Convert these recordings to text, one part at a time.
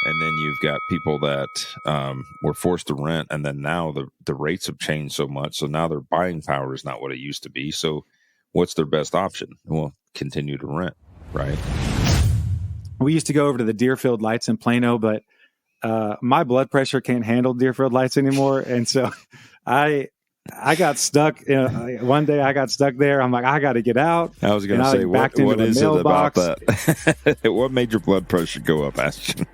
And then you've got people that were forced to rent, and then now the rates have changed so much, so now their buying power is not what it used to be. So what's their best option? Well, continue to rent, right? We used to go over to the Deerfield Lights in Plano, but my blood pressure can't handle Deerfield Lights anymore. And so I got stuck. One day I got stuck there. I'm like, I got to get out. I was going to say, what is it about that? What made your blood pressure go up, Ashton?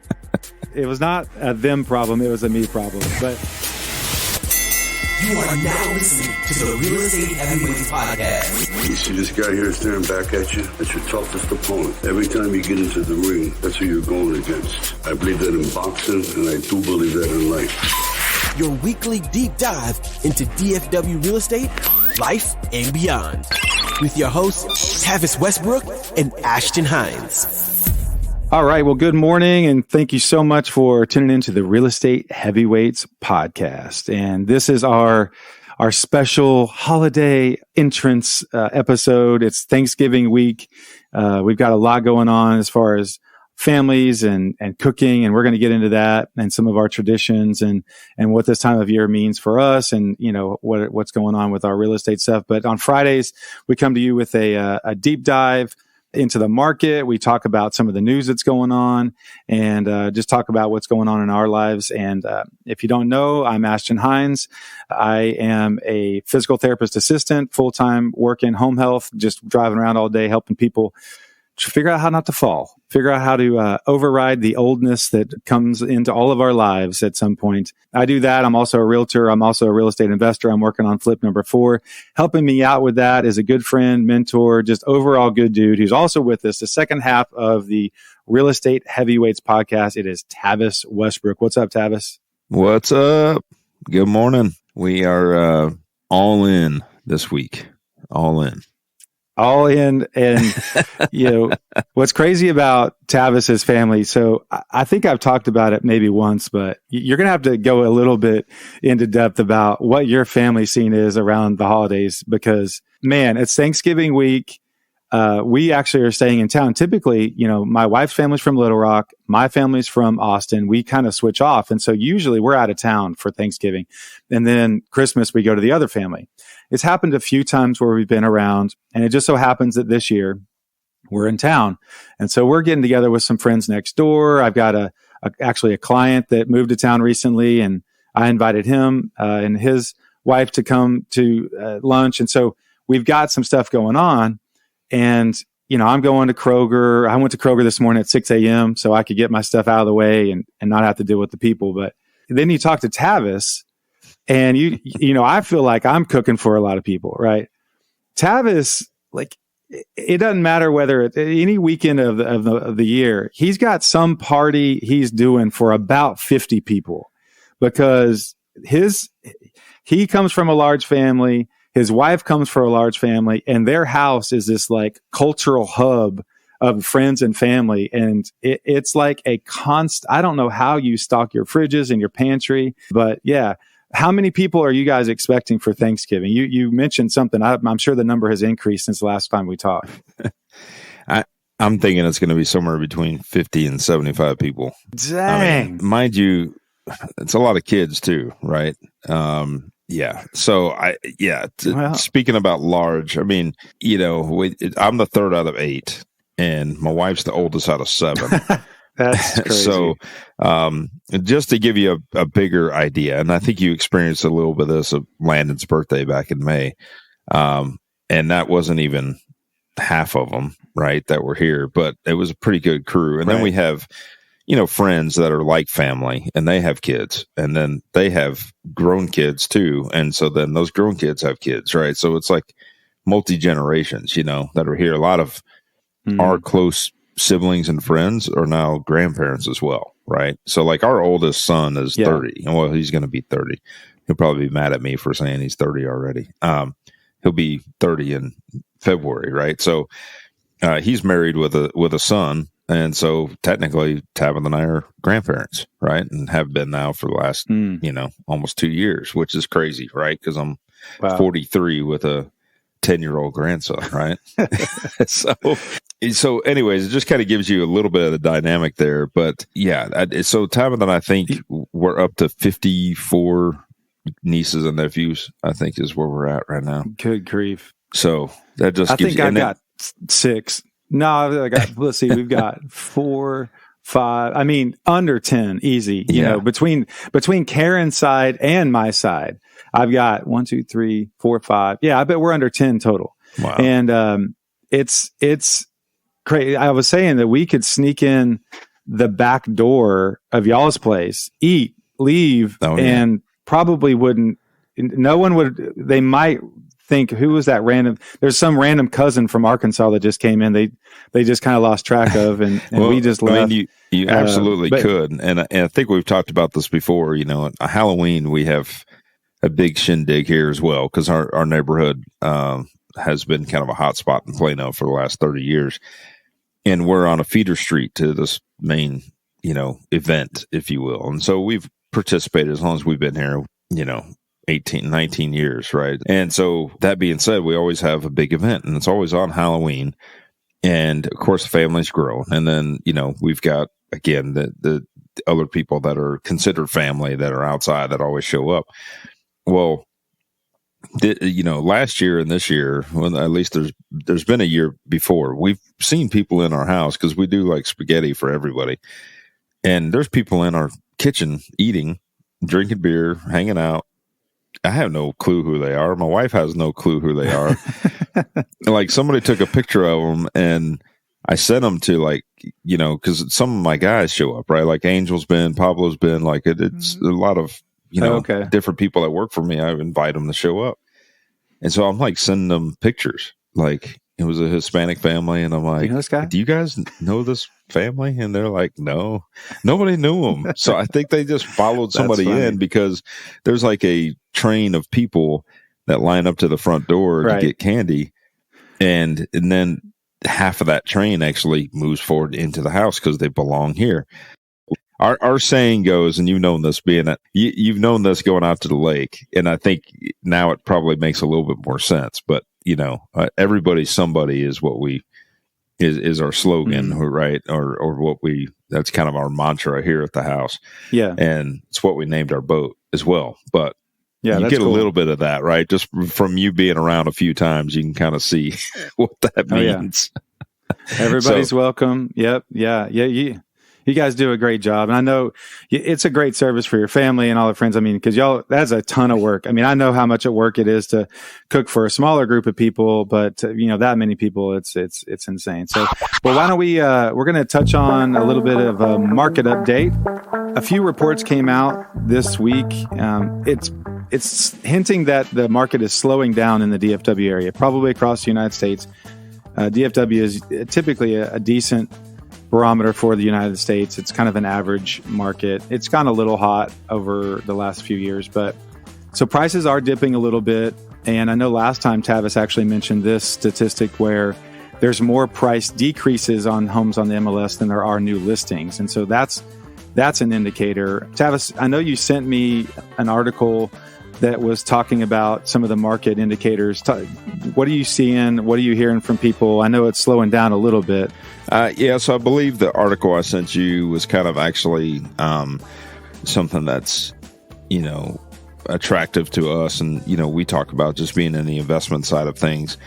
It was not a them problem. It was a me problem. But you are now listening to the Real Estate Heavyweights Podcast. You see this guy here staring back at you? That's your toughest opponent. Every time you get into the ring, that's who you're going against. I believe that in boxing, and I do believe that in life. Your weekly deep dive into DFW real estate, life, and beyond. With your hosts, Tavis Westbrook and Ashton Hines. All right. Well, good morning, and thank you so much for tuning into the Real Estate Heavyweights Podcast. And this is our special holiday entrance episode. It's Thanksgiving week. We've got a lot going on as far as families and cooking, and we're going to get into that and some of our traditions and what this time of year means for us, and what's going on with our real estate stuff. But on Fridays, we come to you with a deep dive into the market. We talk about some of the news that's going on, and just talk about what's going on in our lives. And if you don't know, I'm Ashton Hines. I am a physical therapist assistant, full-time work in home health, just driving around all day helping people figure out how not to fall, figure out how to override the oldness that comes into all of our lives at some point. I do that. I'm also a realtor. I'm also a real estate investor. I'm working on flip number 4. Helping me out with that is a good friend, mentor, just overall good dude who's also with us the second half of the Real Estate Heavyweights Podcast. It is Tavis Westbrook. What's up, Tavis? What's up? Good morning. We are all in this week. All in. And what's crazy about Tavis's family, so I think I've talked about it maybe once, but you're going to have to go a little bit into depth about what your family scene is around the holidays, because man, it's Thanksgiving week. We actually are staying in town. Typically, my wife's family's from Little Rock. My family's from Austin. We kind of switch off. And so usually we're out of town for Thanksgiving. And then Christmas, we go to the other family. It's happened a few times where we've been around, and it just so happens that this year we're in town. And so we're getting together with some friends next door. I've got actually a client that moved to town recently, and I invited him and his wife to come to lunch. And so we've got some stuff going on. And, I'm going to Kroger. I went to Kroger this morning at 6 a.m. so I could get my stuff out of the way and not have to deal with the people. But then you talk to Tavis, and I feel like I'm cooking for a lot of people, right? Tavis, like, it doesn't matter whether it's any weekend of the year, he's got some party he's doing for about 50 people, because he comes from a large family. His wife comes from a large family, and their house is this like cultural hub of friends and family. And it's like a constant, I don't know how you stock your fridges and your pantry, but yeah. How many people are you guys expecting for Thanksgiving? You mentioned something. I'm sure the number has increased since the last time we talked. I'm thinking it's going to be somewhere between 50 and 75 people. Dang. Mind you, it's a lot of kids too, right? Yeah. So speaking about large, I'm the third out of 8, and my wife's the oldest out of 7. That's crazy. So, just to give you a bigger idea, and I think you experienced a little bit of this of Landon's birthday back in May, and that wasn't even half of them, right, that were here, but it was a pretty good crew. And then we have, friends that are like family, and they have kids, and then they have grown kids too. And so then those grown kids have kids, right? So it's like multi-generations, that are here. A lot of our close siblings and friends are now grandparents as well, right? So like our oldest son is 30. Well, he's going to be 30. He'll probably be mad at me for saying he's 30 already. He'll be 30 in February, right? So he's married with a son, and so technically Tabitha and I are grandparents, right? And have been now for the last almost 2 years, which is crazy, right? Because I'm 43 with a 10-year-old grandson, right? So anyways, it just kind of gives you a little bit of the dynamic there. But yeah, so Tavin, I think we're up to 54 nieces and nephews, I think is where we're at right now. Good grief. So that just I gives think you, I got 6. No, I got, let's see, we've got 4, 5. I mean, under 10, easy. You know, between Karen's side and my side, I've got 1, 2, 3, 4, 5. Yeah, I bet we're under 10 total. Wow. And it's crazy. I was saying that we could sneak in the back door of y'all's place, eat, leave, and probably wouldn't. No one would. They might think, who was that random? There's some random cousin from Arkansas that just came in. They just kind of lost track of, and well, we just left. I mean, you absolutely could, and I think we've talked about this before. You know, at Halloween we have a big shindig here as well, because our neighborhood has been kind of a hot spot in Plano for the last 30 years, and we're on a feeder street to this main, you know, event, if you will, and so we've participated as long as we've been here. You know, 18, 19 years, right? And so that being said, we always have a big event, and it's always on Halloween. And of course, the families grow. And then, you know, we've got, again, the other people that are considered family that are outside that always show up. Well, you know, last year and this year, well, at least there's been a year before, we've seen people in our house, because we do like spaghetti for everybody. And there's people in our kitchen eating, drinking beer, hanging out. I have no clue who they are. My wife has no clue who they are. Like, somebody took a picture of them, and I sent them to, like, you know, because some of my guys show up, right? Like Angel's been, Pablo's been, like it's a lot of, you know, different people that work for me. I invite them to show up. And so I'm like sending them pictures. Like, it was a Hispanic family, and I'm like, you know this guy? Do you guys know this family? And they're like, no, nobody knew them. So I think they just followed somebody in, because there's like a train of people that line up to the front door to get candy. And then half of that train actually moves forward into the house because they belong here. Our saying goes, and you've known this you've known this going out to the lake, and I think now it probably makes a little bit more sense. But, you know, everybody's somebody is what is our slogan, right? Or what that's kind of our mantra here at the house. Yeah. And it's what we named our boat as well. But yeah, you get a little bit of that, right? Just from you being around a few times, you can kind of see what that means. Everybody's welcome. Yep. Yeah. You guys do a great job. And I know it's a great service for your family and all the friends. I mean, because that's a ton of work. I mean, I know how much work it is to cook for a smaller group of people, but you know, that many people, it's insane. So, well, why don't we're going to touch on a little bit of a market update. A few reports came out this week. It's hinting that the market is slowing down in the DFW area, probably across the United States. DFW is typically a decent barometer for the United States. It's kind of an average market. It's gone a little hot over the last few years, but so prices are dipping a little bit. And I know last time Tavis actually mentioned this statistic where there's more price decreases on homes on the MLS than there are new listings. And so that's an indicator. Tavis, I know you sent me an article that was talking about some of the market indicators. What are you seeing? What are you hearing from people? I know it's slowing down a little bit. So I believe the article I sent you was kind of actually something that's, you know, attractive to us. And, you know, we talk about just being in the investment side of things.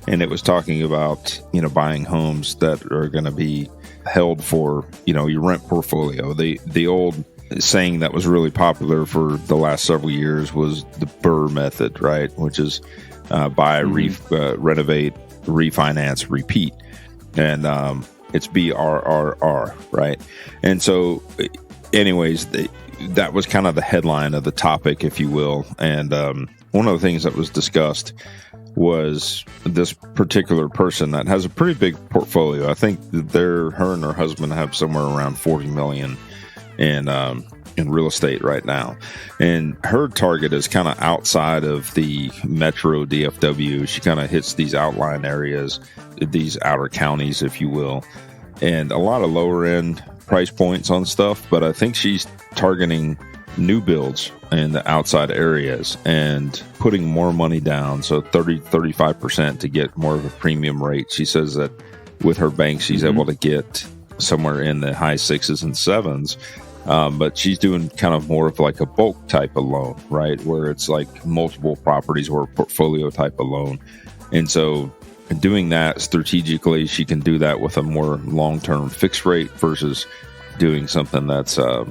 And it was talking about, you know, buying homes that are going to be held for, you know, your rent portfolio. The old saying that was really popular for the last several years was the BRRRR method, right? Which is buy, renovate, refinance, repeat. And it's BRRR, right? And so anyways, that was kind of the headline of the topic, if you will. And one of the things that was discussed was this particular person that has a pretty big portfolio. I think her and her husband have somewhere around $40 million in real estate right now. And her target is kind of outside of the metro DFW. She kind of hits these outlying areas, these outer counties, if you will, and a lot of lower end price points on stuff. But I think she's targeting new builds in the outside areas and putting more money down, so 35% to get more of a premium rate. She says that with her bank, she's able to get somewhere in the high 6s and 7s. But she's doing kind of more of like a bulk type of loan, right? Where it's like multiple properties or a portfolio type of loan. And so doing that strategically, she can do that with a more long-term fixed rate versus doing something that's, a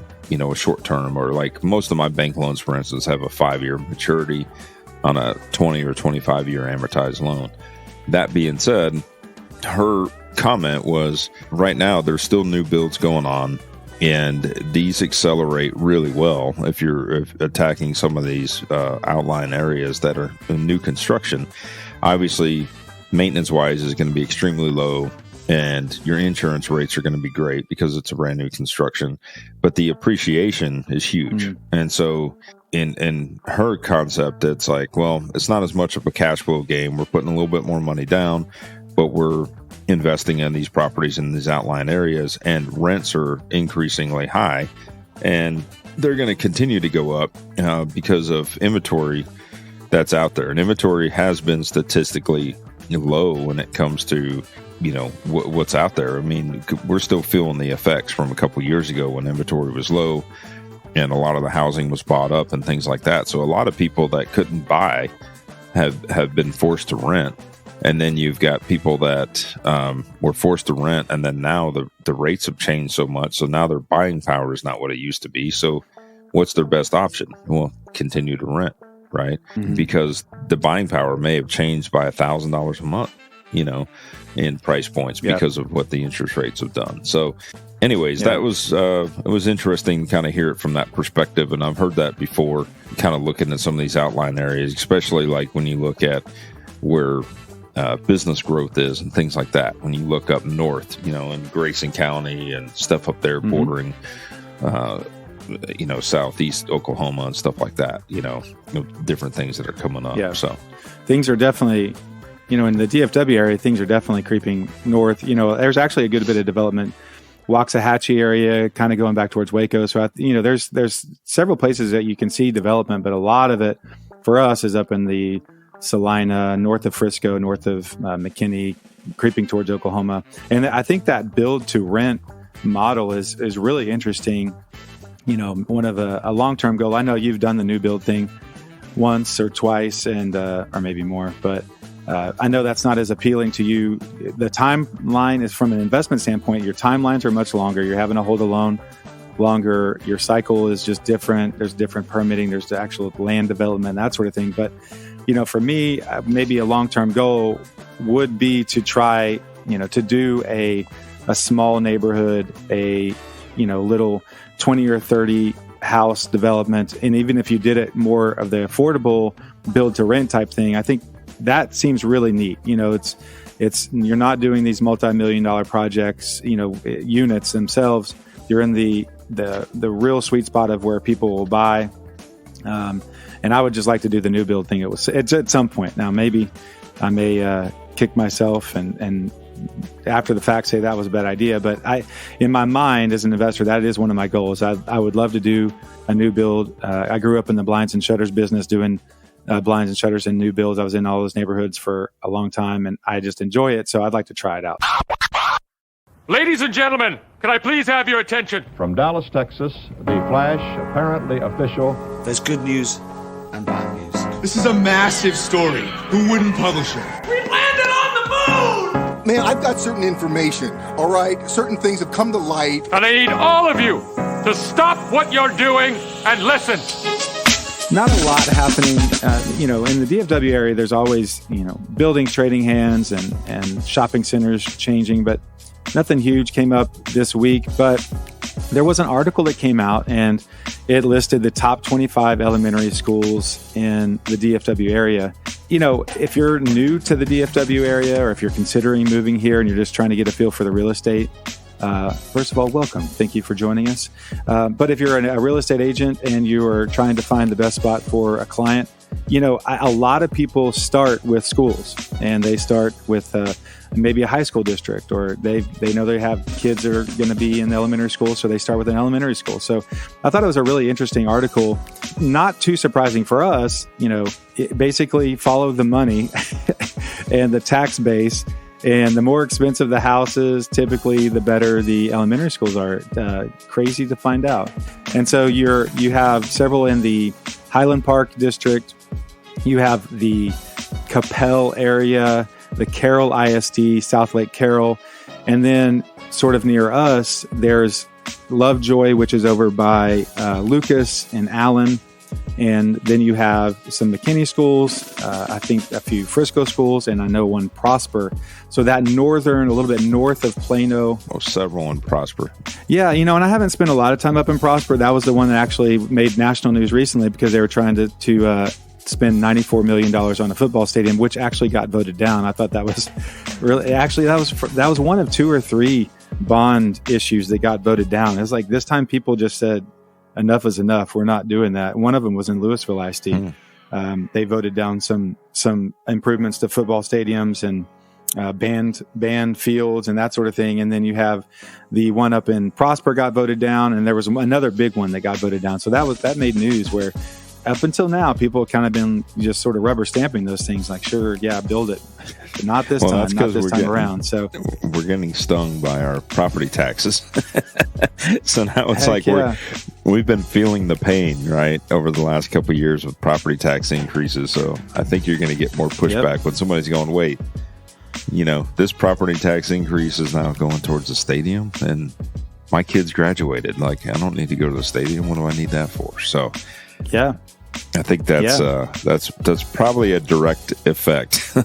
short term, or like most of my bank loans, for instance, have a 5-year maturity on a 20 or 25-year amortized loan. That being said, her comment was right now there's still new builds going on, and these accelerate really well if you're attacking some of these outlying areas that are in new construction. Obviously, maintenance-wise is going to be extremely low, and your insurance rates are going to be great because it's a brand new construction, but the appreciation is huge. And so in her concept, it's like, well, it's not as much of a cash flow game. We're putting a little bit more money down, but we're investing in these properties in these outlying areas, and rents are increasingly high, and they're going to continue to go up because of inventory that's out there. And inventory has been statistically low when it comes to what's out there. I mean, we're still feeling the effects from a couple years ago when inventory was low and a lot of the housing was bought up and things like that. So a lot of people that couldn't buy have been forced to rent. And then you've got people that were forced to rent, and then now the rates have changed so much, so now their buying power is not what it used to be. So what's their best option? Well, continue to rent, right? Because the buying power may have changed by $1,000 a month, in price points because of what the interest rates have done. So anyways, that was it was interesting to kind of hear it from that perspective. And I've heard that before, kind of looking at some of these outlying areas, especially like when you look at where business growth is and things like that. When you look up north, in Grayson County and stuff up there bordering, southeast Oklahoma and stuff like that, different things that are coming up. Yeah. So things are definitely, in the DFW area, things are definitely creeping north. There's actually a good bit of development, Waxahachie area, kind of going back towards Waco. So, there's several places that you can see development, but a lot of it for us is up in the Salina, north of Frisco, north of McKinney, creeping towards Oklahoma. And I think that build to rent model is really interesting. One of a long-term goal. I know you've done the new build thing once or twice, and or maybe more, but I know that's not as appealing to you. The timeline is, from an investment standpoint, your timelines are much longer. You're having to hold a loan longer. Your cycle is just different. There's different permitting. There's the actual land development, that sort of thing. But for me, maybe a long-term goal would be to try, to do a small neighborhood, a, little 20 or 30 house development. And even if you did it more of the affordable build to rent type thing, I think that seems really neat. It's you're not doing these multi-million-dollar projects, units themselves. You're in the real sweet spot of where people will buy. And I would just like to do the new build thing. It's at some point. Now, maybe I may kick myself and after the fact say that was a bad idea. But in my mind as an investor, that is one of my goals. I would love to do a new build. I grew up in the blinds and shutters business doing blinds and shutters and new builds. I was in all those neighborhoods for a long time, and I just enjoy it. So I'd like to try it out. Ladies and gentlemen, can I please have your attention? From Dallas, Texas, the flash, apparently official. There's good news and bad news. This is a massive story. Who wouldn't publish it? We landed on the moon! Man, I've got certain information, all right? Certain things have come to light. And I need all of you to stop what you're doing and listen. Not a lot happening, in the DFW area. There's always, buildings trading hands and shopping centers changing, but nothing huge came up this week. But there was an article that came out, and it listed the top 25 elementary schools in the DFW area. If you're new to the DFW area, or if you're considering moving here and you're just trying to get a feel for the real estate first of all, welcome. Thank you for joining us. But if you're a real estate agent and you are trying to find the best spot for a client, a lot of people start with schools, and they start with maybe a high school district, or they know they have kids that are going to be in elementary school, so they start with an elementary school. So I thought it was a really interesting article, not too surprising for us. It basically follow the money and the tax base. And the more expensive the houses, typically the better the elementary schools are. Crazy to find out. And so you have several in the Highland Park district. You have the Capel area, the Carroll ISD, South Lake Carroll. And then sort of near us, there's Lovejoy, which is over by Lucas and Allen. And then you have some McKinney schools, I think a few Frisco schools, and I know one Prosper. So that northern, a little bit north of Plano. Several in Prosper. Yeah, and I haven't spent a lot of time up in Prosper. That was the one that actually made national news recently because they were trying to spend $94 million on a football stadium, which actually got voted down. I thought that was really, actually, that was one of 2 or 3 bond issues that got voted down. It was like this time people just said, enough is enough. We're not doing that. One of them was in Louisville ISD. They voted down some improvements to football stadiums and band fields and that sort of thing. And then you have the one up in Prosper got voted down, and there was another big one that got voted down. So that made news where up until now, people have kind of been just sort of rubber stamping those things like, sure, yeah, build it. But not this time, not this time around. So we're getting stung by our property taxes. So now it's we've been feeling the pain, right, over the last couple of years with property tax increases. So I think you're going to get more pushback when somebody's going, wait, this property tax increase is now going towards the stadium, and my kids graduated. Like, I don't need to go to the stadium. What do I need that for? So yeah, I think that's probably a direct effect.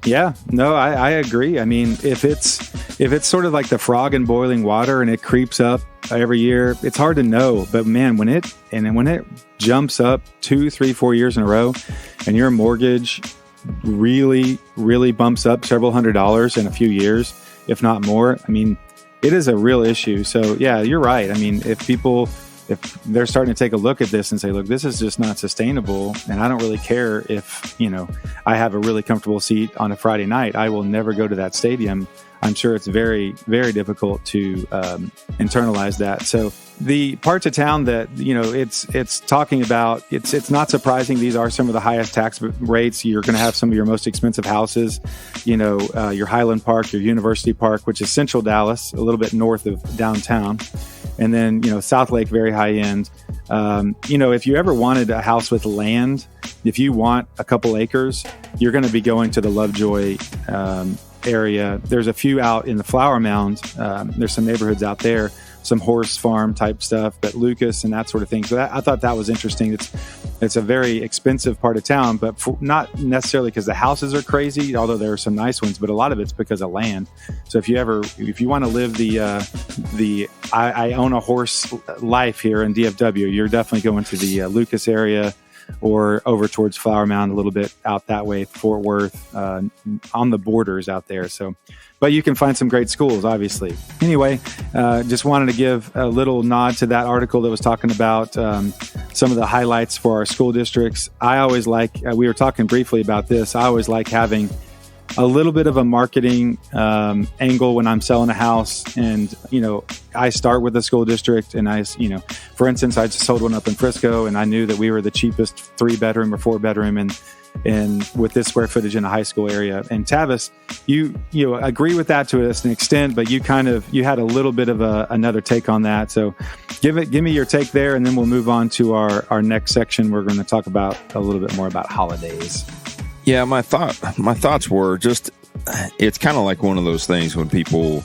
Yeah, no, I agree. I mean, if it's sort of like the frog in boiling water and it creeps up every year, it's hard to know. But man, when it jumps up 2, 3, 4 years in a row, and your mortgage really, really bumps up several $100s in a few years, if not more, I mean, it is a real issue. So yeah, you're right. I mean, if they're starting to take a look at this and say, look, this is just not sustainable, and I don't really care if, I have a really comfortable seat on a Friday night, I will never go to that stadium. I'm sure it's very, very difficult to internalize that. So the parts of town that, it's talking about, it's not surprising. These are some of the highest tax rates. You're going to have some of your most expensive houses, your Highland Park, your University Park, which is central Dallas, a little bit north of downtown. And then, South Lake, very high end. If you ever wanted a house with land, if you want a couple acres, you're going to be going to the Lovejoy area. There's a few out in the Flower Mound. There's some neighborhoods out there, some horse farm type stuff, but Lucas and that sort of thing. So I thought that was interesting. It's a very expensive part of town, but not necessarily because the houses are crazy, although there are some nice ones, but a lot of it's because of land. So if you want to live the I own a horse life here in DFW, you're definitely going to the Lucas area, or over towards Flower Mound, a little bit out that way, Fort Worth, on the borders out there. So, but you can find some great schools, obviously. Anyway, just wanted to give a little nod to that article that was talking about some of the highlights for our school districts. I always like, we were talking briefly about this, I always like having a little bit of a marketing angle when I'm selling a house. And, I start with the school district, and for instance, I just sold one up in Frisco, and I knew that we were the cheapest 3-bedroom or 4-bedroom and with this square footage in a high school area. And Tavis, you agree with that to an extent, but you had a little bit of another take on that. So give me your take there, and then we'll move on to our next section. We're going to talk about a little bit more about holidays. Yeah, my thoughts were just, it's kind of like one of those things when people,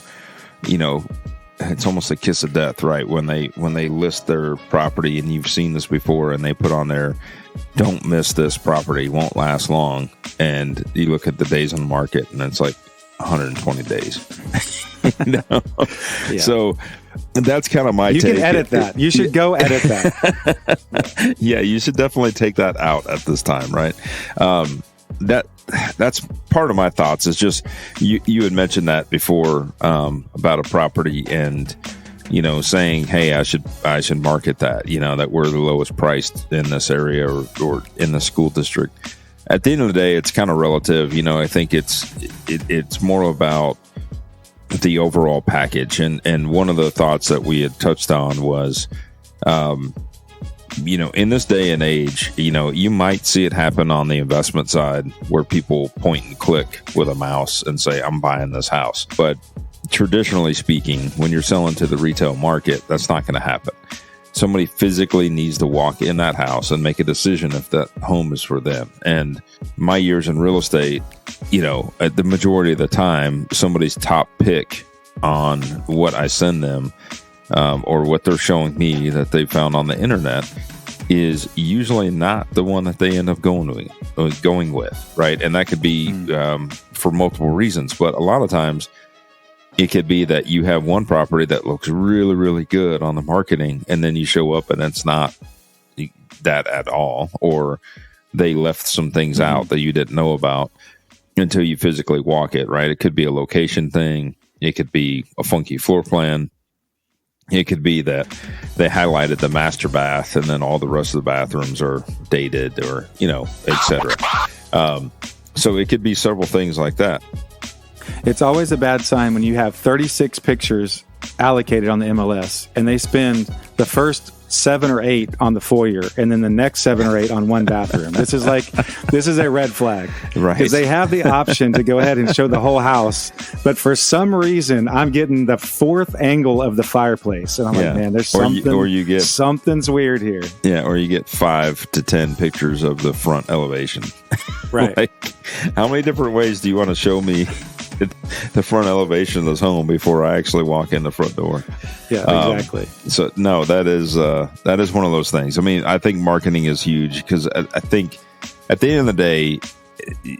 it's almost a kiss of death, right? When they list their property, and you've seen this before, and they put on there, don't miss this property, won't last long. And you look at the days on the market, and it's like 120 days. Yeah. So that's kind of my take. You can edit that. You should go edit that. Yeah, you should definitely take that out at this time, right? that's part of my thoughts. Is just you had mentioned that before about a property and saying, hey, I should market that, that we're the lowest priced in this area or in the school district. At the end of the day, it's kind of relative. I think it's more about the overall package. And one of the thoughts that we had touched on was, in this day and age, you might see it happen on the investment side where people point and click with a mouse and say, I'm buying this house. But traditionally speaking, when you're selling to the retail market, that's not going to happen. Somebody physically needs to walk in that house and make a decision if that home is for them. And my years in real estate, at the majority of the time, somebody's top pick on what I send them or what they're showing me that they found on the internet is usually not the one that they end up going with, right? And that could be for multiple reasons, but a lot of times it could be that you have one property that looks really, really good on the marketing, and then you show up and it's not that at all, or they left some things out that you didn't know about until you physically walk it, right? It could be a location thing. It could be a funky floor plan. It could be that they highlighted the master bath and then all the rest of the bathrooms are dated or, et cetera. So it could be several things like that. It's always a bad sign when you have 36 pictures allocated on the MLS and they spend the first 7 or 8 on the foyer and then the next 7 or 8 on one bathroom. This is a red flag. Right. Because they have the option to go ahead and show the whole house. But for some reason, I'm getting the fourth angle of the fireplace. And I'm like, man, there's something, something's weird here. Yeah. Or you get 5 to 10 pictures of the front elevation. Right. How many different ways do you want to show me the front elevation of this home before I actually walk in the front door? Yeah, exactly. So no, that is one of those things. I mean, I think marketing is huge because I think at the end of the day,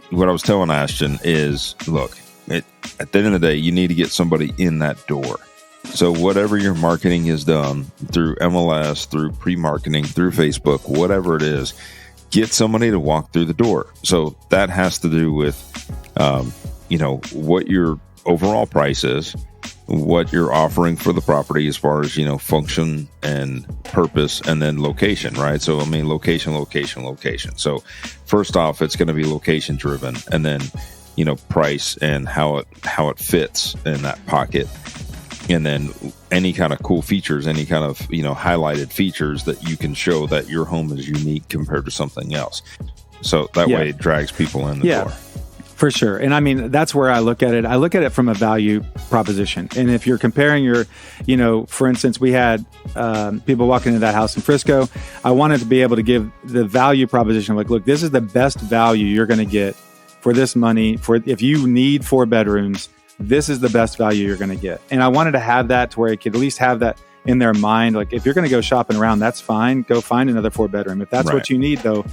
what I was telling Ashton is, look, at the end of the day, you need to get somebody in that door. So whatever your marketing is done through MLS, through pre-marketing, through Facebook, whatever it is, get somebody to walk through the door. So that has to do with, what your overall price is, what you're offering for the property as far as, function and purpose, and then location, right? So, I mean, location. So first off, it's going to be location driven, and then, price and how it fits in that pocket. And then any kind of cool features, any kind of, highlighted features that you can show that your home is unique compared to something else. So that way it drags people in the door. For sure. And I mean, that's where I look at it. I look at it from a value proposition. And if you're comparing your, for instance, we had people walking into that house in Frisco. I wanted to be able to give the value proposition. Like, look, this is the best value you're going to get for this money. For if you need 4 bedrooms, this is the best value you're going to get. And I wanted to have that to where it could at least have that in their mind. Like, if you're going to go shopping around, that's fine. Go find another 4 bedroom. If that's what you need, though,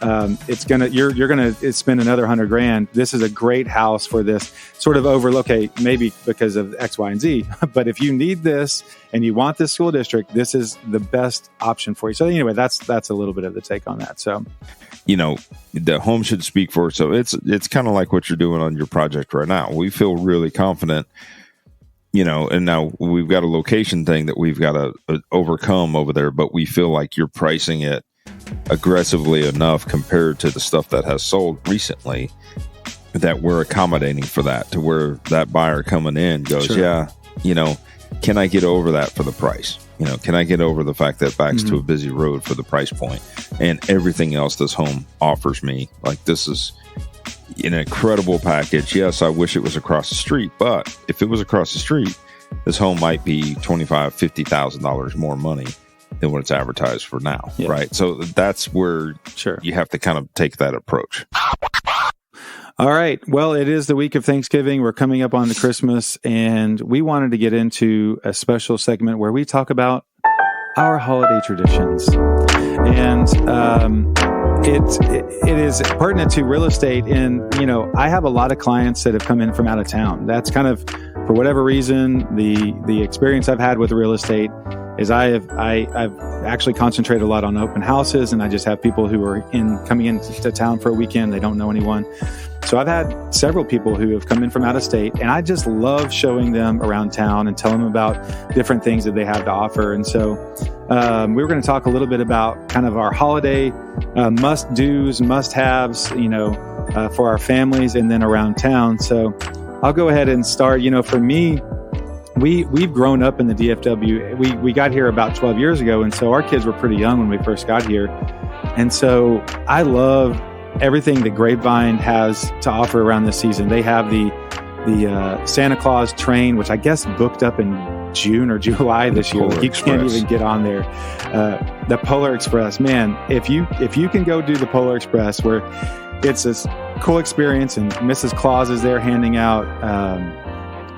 you're gonna spend another $100,000. This is a great house for this sort of maybe because of X, Y, and Z. But if you need this and you want this school district, this is the best option for you. So anyway, that's a little bit of the take on that. So, the home should speak for it. So it's kind of like what you're doing on your project right now. We feel really confident, and now we've got a location thing that we've got to overcome over there, but we feel like you're pricing it aggressively enough compared to the stuff that has sold recently that we're accommodating for that, to where that buyer coming in goes, can I get over that for the price? Can I get over the fact that backs to a busy road for the price point and everything else this home offers me? Like, this is an incredible package. Yes, I wish it was across the street, but if it was across the street, this home might be $25,000, $50,000 more money than what it's advertised for now, right? So that's where you have to kind of take that approach. All right. Well, it is the week of Thanksgiving. We're coming up on the Christmas, and we wanted to get into a special segment where we talk about our holiday traditions. And it is pertinent to real estate. And, I have a lot of clients that have come in from out of town. That's kind of, for whatever reason, the experience I've had with real estate. is I've actually concentrated a lot on open houses, and I just have people who are coming into town for a weekend. They don't know anyone. So I've had several people who have come in from out of state, and I just love showing them around town and tell them about different things that they have to offer. And so we were going to talk a little bit about kind of our holiday must-dos, must-haves, for our families and then around town. So I'll go ahead and start. For me, we've grown up in the DFW. We got here about 12 years ago, and so our kids were pretty young when we first got here. And so I love everything that Grapevine has to offer around this season. They have the Santa Claus train, which I guess booked up in June or July this year. You can't even get on there. The Polar Express, man, if you can go do the Polar Express, where it's this cool experience, and Mrs. Claus is there handing out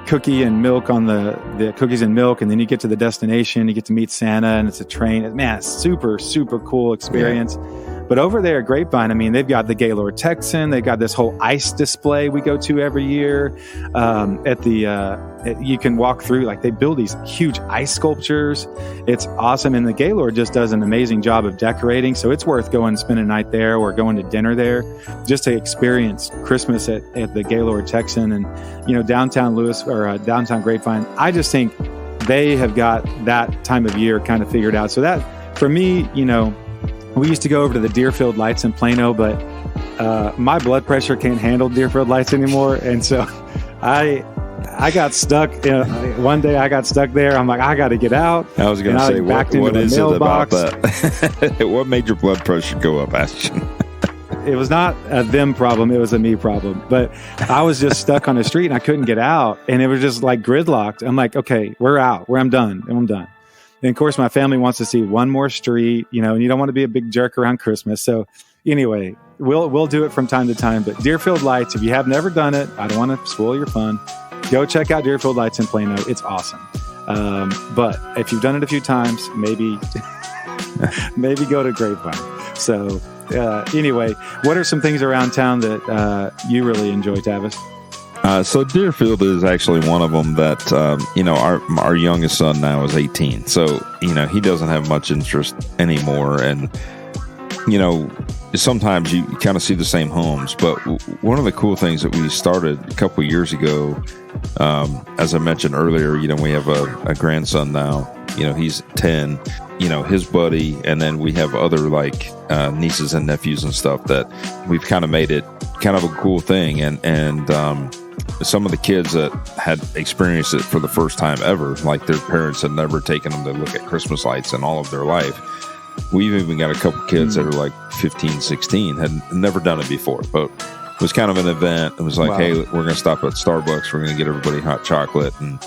cookie and milk on the cookies and milk, and then you get to the destination, you get to meet Santa, and it's a train. Man, it's super, super cool experience. Yeah. But over there at Grapevine, I mean, they've got the Gaylord Texan. They've got this whole ice display we go to every year. You can walk through, like, they build these huge ice sculptures. It's awesome. And the Gaylord just does an amazing job of decorating. So it's worth going and spending a night there or going to dinner there just to experience Christmas at the Gaylord Texan. And, downtown Lewis or downtown Grapevine, I just think they have got that time of year kind of figured out. So that, for me, we used to go over to the Deerfield Lights in Plano, but my blood pressure can't handle Deerfield Lights anymore. And so I got stuck. One day I got stuck there. I'm like, I got to get out. I was going to say, what is it about that? What made your blood pressure go up, Ashton? It was not a them problem. It was a me problem. But I was just stuck on the street and I couldn't get out. And it was just like gridlocked. I'm like, okay, we're out. I'm done. I'm done. And of course, my family wants to see one more street, and you don't want to be a big jerk around Christmas. So anyway, we'll do it from time to time. But Deerfield Lights, if you have never done it, I don't want to spoil your fun. Go check out Deerfield Lights in Plano. It's awesome. But if you've done it a few times, maybe go to Grapevine. So anyway, what are some things around town that you really enjoy, Tavis? So Deerfield is actually one of them that, our youngest son now is 18. So, he doesn't have much interest anymore. And, sometimes you kind of see the same homes. But one of the cool things that we started a couple of years ago, as I mentioned earlier, we have a grandson now, he's 10, his buddy. And then we have other nieces and nephews and stuff that we've kind of made it kind of a cool thing. And some of the kids that had experienced it for the first time ever, like their parents had never taken them to look at Christmas lights in all of their life. We've even got a couple kids that are like 15, 16, had never done it before, but it was kind of an event. It was like, hey, we're going to stop at Starbucks. We're going to get everybody hot chocolate, and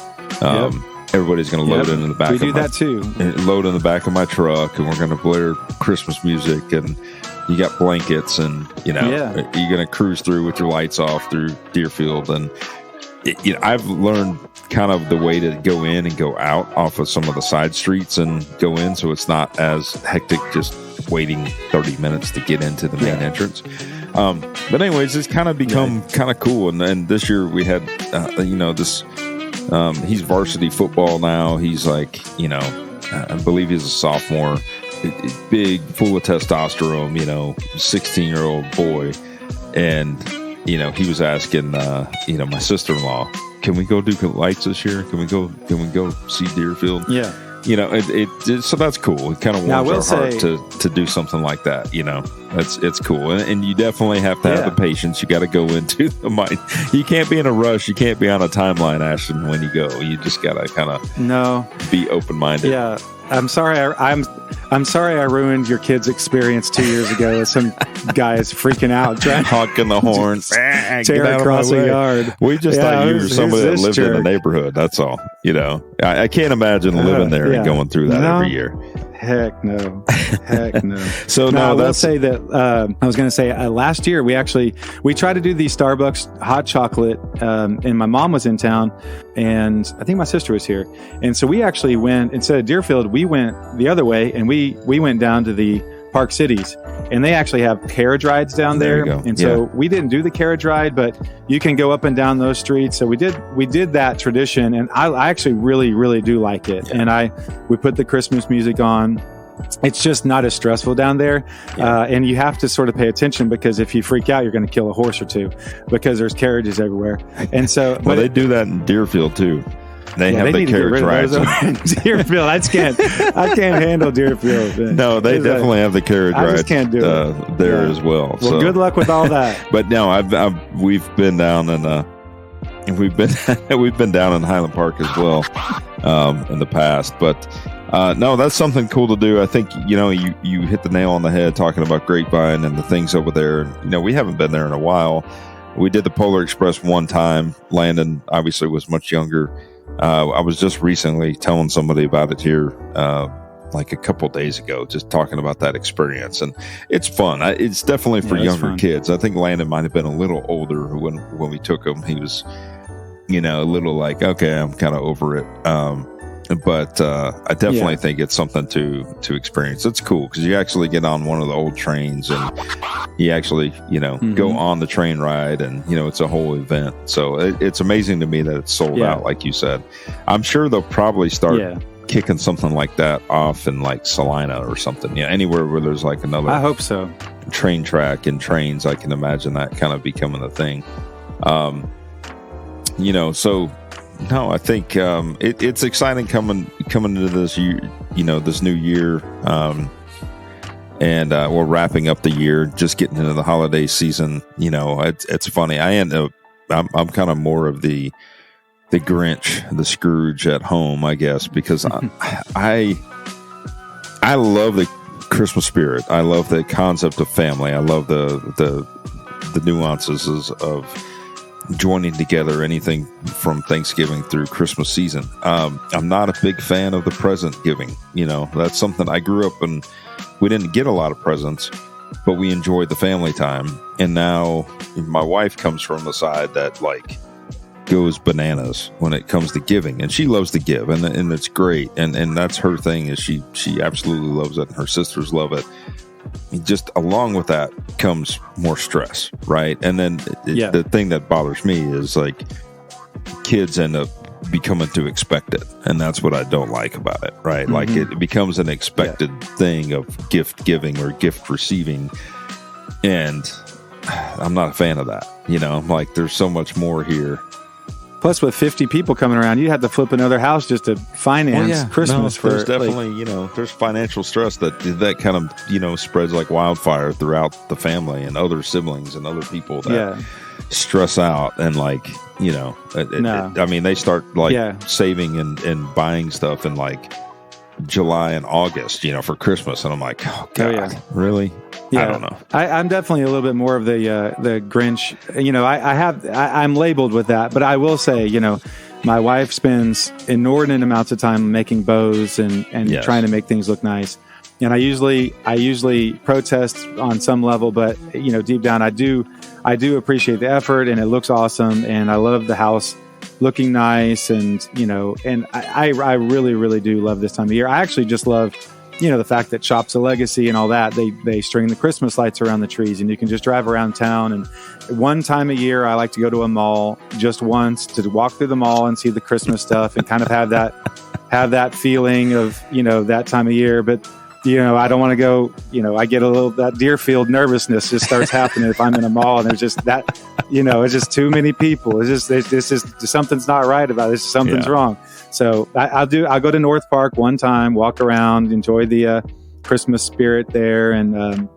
everybody's going to load in the back. We do that too. Load in the back of my truck, and we're going to blare Christmas music, and you got blankets, and you're going to cruise through with your lights off through Deerfield. And I've learned kind of the way to go in and go out off of some of the side streets and go in, so it's not as hectic just waiting 30 minutes to get into the main entrance. But anyways, it's kind of become kind of cool. And then this year we had this he's varsity football now. He's like, I believe he's a sophomore. Big, full of testosterone, 16-year-old boy. And, he was asking, my sister-in-law, can we go do lights this year? Can we go see Deerfield? Yeah. So that's cool. It kind of warms our heart to do something like that. It's cool. And you definitely have to have the patience. You got to go into the mind. You can't be in a rush. You can't be on a timeline, Ashton, when you go. You just got to kind of be open-minded. Yeah. I'm sorry. I'm sorry I ruined your kid's experience 2 years ago. Some guy is freaking out, trying honking the horn, tear across the yard. We just thought you were somebody that lived in the neighborhood. That's all. I can't imagine living there and going through that every year. Heck no. So I will say that I was going to say last year we tried to do the Starbucks hot chocolate, and my mom was in town, and I think my sister was here, and so we actually went, instead of Deerfield, we went the other way, and we went down to the Park Cities, and they actually have carriage rides down there. And so we didn't do the carriage ride, but you can go up and down those streets. So we did that tradition, and I actually really, really do like it. And we put the Christmas music on. It's just not as stressful down there. And you have to sort of pay attention, because if you freak out, you're going to kill a horse or two, because there's carriages everywhere. And so, well, they do that in Deerfield too. They have the carriage rides. Deerfield, I can't handle Deerfield. No, they definitely have the carriage rides. I just can't do it there as well. Well, good luck with all that. But no, we've been down we've been down in Highland Park as well in the past. But no, that's something cool to do. I think you hit the nail on the head talking about Grapevine and the things over there. We haven't been there in a while. We did the Polar Express one time. Landon obviously was much younger. I was just recently telling somebody about it here, like a couple days ago, just talking about that experience, and it's fun. It's definitely for younger kids. I think Landon might have been a little older when we took him. He was, a little like, okay, I'm kind of over it. But I definitely think it's something to experience. It's cool because you actually get on one of the old trains and you actually, go on the train ride, and, it's a whole event. So it's amazing to me that it's sold out, like you said. I'm sure they'll probably start kicking something like that off in like Salina or something. Anywhere where there's like another, I hope so, train track and trains. I can imagine that kind of becoming a thing. So no, I think it's exciting coming into this year, this new year, and we're wrapping up the year, just getting into the holiday season. It's funny. I'm kind of more of the Grinch, the Scrooge at home, I guess, because I love the Christmas spirit. I love the concept of family. I love the nuances of joining together, anything from Thanksgiving through Christmas season. I'm not a big fan of the present giving. That's something I grew up and we didn't get a lot of presents, but we enjoyed the family time. And now my wife comes from the side that like goes bananas when it comes to giving, and she loves to give, and it's great. And that's her thing, is she absolutely loves it, and her sisters love it. Just along with that comes more stress, right? And then the thing that bothers me is like kids end up becoming to expect it, and that's what I don't like about it, right? Like it becomes an expected thing of gift giving or gift receiving, and I'm not a fan of that. I'm like, there's so much more here. Plus, with 50 people coming around, you have to flip another house just to finance Christmas. There's definitely, there's financial stress that kind of, spreads like wildfire throughout the family, and other siblings and other people that stress out, and like, they start like saving and buying stuff in like July and August, for Christmas. And I'm like, oh God, really? Yeah. I don't know. I'm definitely a little bit more of the Grinch. I'm labeled with that, but I will say, my wife spends inordinate amounts of time making bows and trying to make things look nice. And I usually protest on some level, but deep down, I do appreciate the effort, and it looks awesome. And I love the house looking nice, and I really, really do love this time of year. I actually just love, the fact that Shop's a Legacy and all that, they string the Christmas lights around the trees, and you can just drive around town. And one time a year, I like to go to a mall just once to walk through the mall and see the Christmas stuff, and kind of have that feeling of, that time of year. But I don't want to go, I get a little, that Deerfield nervousness just starts happening if I'm in a mall and there's just that, it's just too many people. It's just something's not right about it. Something's wrong. So I'll go to North Park one time, walk around, enjoy the Christmas spirit there, and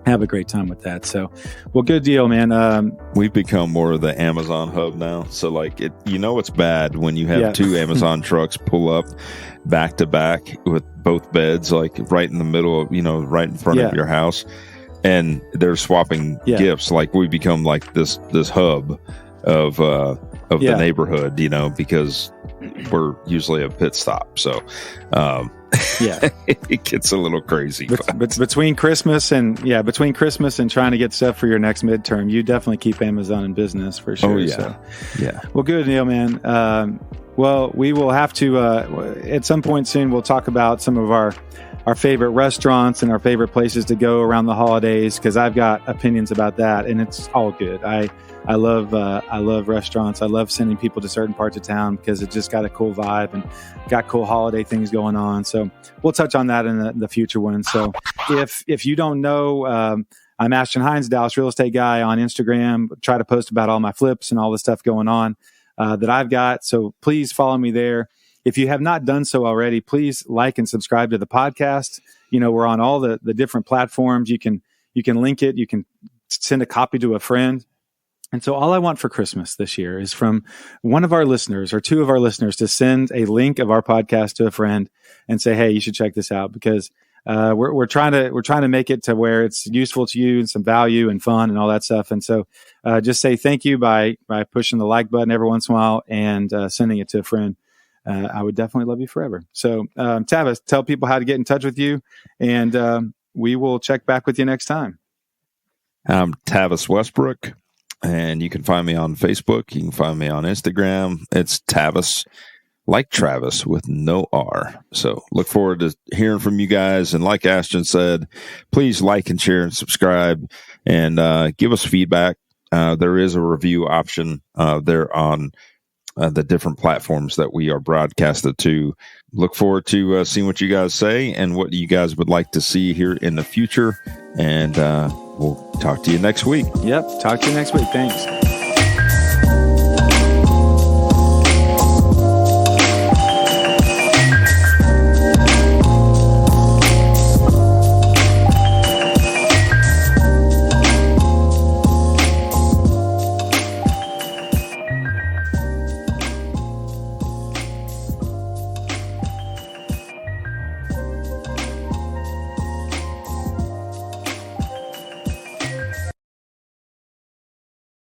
have a great time with that. So, well, good deal, man. We've become more of the Amazon hub now. So like it's bad when you have two Amazon trucks pull up back to back with both beds, like right in the middle of, right in front of your house, and they're swapping gifts. Like we become like this hub of the neighborhood, because we're usually a pit stop. So, it gets a little crazy. But between Christmas and trying to get stuff for your next midterm, you definitely keep Amazon in business for sure. Oh yeah, so. Well, good, Neil, man. Well, we will have to at some point soon. We'll talk about some of our our favorite restaurants and our favorite places to go around the holidays, because I've got opinions about that, and it's all good. I love restaurants. I love sending people to certain parts of town because it just got a cool vibe and got cool holiday things going on. So we'll touch on that in the future one. So if you don't know, I'm Ashton Hines, Dallas real estate guy on Instagram. Try to post about all my flips and all the stuff going on that I've got. So please follow me there. If you have not done so already, please like and subscribe to the podcast. We're on all the different platforms. You can link it. You can send a copy to a friend. And so all I want for Christmas this year is from one of our listeners or two of our listeners to send a link of our podcast to a friend and say, hey, you should check this out, because we're trying to make it to where it's useful to you and some value and fun and all that stuff. And so just say thank you by pushing the like button every once in a while and sending it to a friend. I would definitely love you forever. So Tavis, tell people how to get in touch with you, and we will check back with you next time. I'm Tavis Westbrook. And you can find me on Facebook. You can find me on Instagram. It's Tavis, like Travis, with no R. So look forward to hearing from you guys. And like Ashton said, please like and share and subscribe, and give us feedback. There is a review option there on the different platforms that we are broadcasted to. Look forward to seeing what you guys say and what you guys would like to see here in the future. And we'll talk to you next week. Yep. Talk to you next week. Thanks.